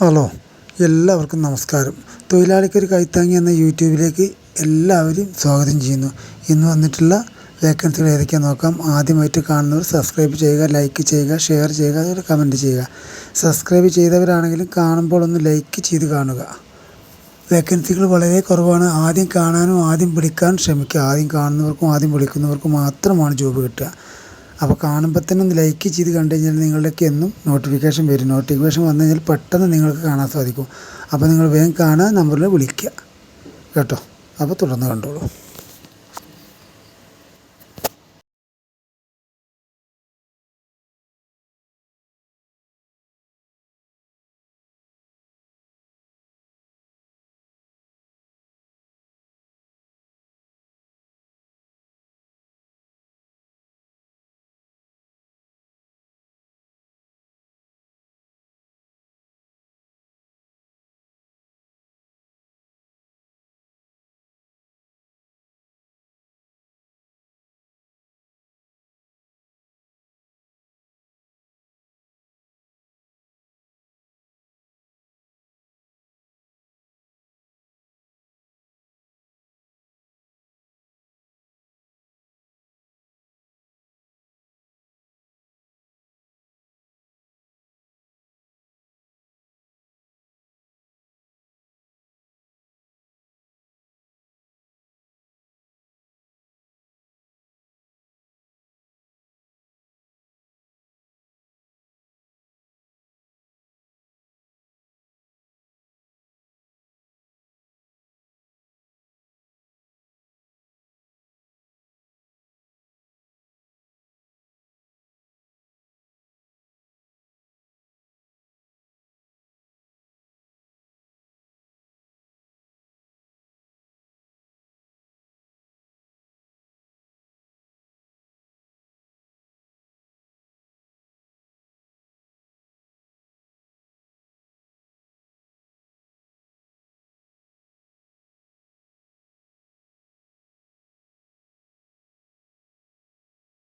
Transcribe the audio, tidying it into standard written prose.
Hello, എല്ലാവർക്കും നമസ്കാരം. തൊഴിലാളിക്കൊരു കൈത്താങ്ങി എന്ന യൂട്യൂബിലേക്ക് എല്ലാവരും സ്വാഗതം ചെയ്യുന്നു. ഇന്ന് വന്നിട്ടുള്ള വേക്കൻസികൾ ഏതൊക്കെയാണെന്ന് നോക്കാം. ആദ്യമായിട്ട് കാണുന്നവർ സബ്സ്ക്രൈബ് ചെയ്യുക, ലൈക്ക് ചെയ്യുക, ഷെയർ ചെയ്യുക, അതുപോലെ കമൻറ്റ് ചെയ്യുക. സബ്സ്ക്രൈബ് ചെയ്തവരാണെങ്കിലും കാണുമ്പോൾ ഒന്ന് ലൈക്ക് ചെയ്ത് കാണുക. വേക്കൻസികൾ വളരെ കുറവാണ്. ആദ്യം കാണാനും ആദ്യം വിളിക്കാനും ശ്രമിക്കുക. ആദ്യം കാണുന്നവർക്കും ആദ്യം വിളിക്കുന്നവർക്കും മാത്രമാണ് ജോബ് കിട്ടുക. അപ്പോൾ കാണുമ്പോൾ തന്നെ ഒന്ന് ലൈക്ക് ചെയ്ത് കണ്ടു കഴിഞ്ഞാൽ നിങ്ങളിലേക്ക് എന്നും നോട്ടിഫിക്കേഷൻ വരും. നോട്ടിഫിക്കേഷൻ വന്നു കഴിഞ്ഞാൽ പെട്ടെന്ന് നിങ്ങൾക്ക് കാണാൻ സാധിക്കും. അപ്പോൾ നിങ്ങൾ വേഗം കാണുക, നമ്പറിൽ വിളിക്കുക കേട്ടോ. അപ്പോൾ തുടർന്ന് കണ്ടോളൂ.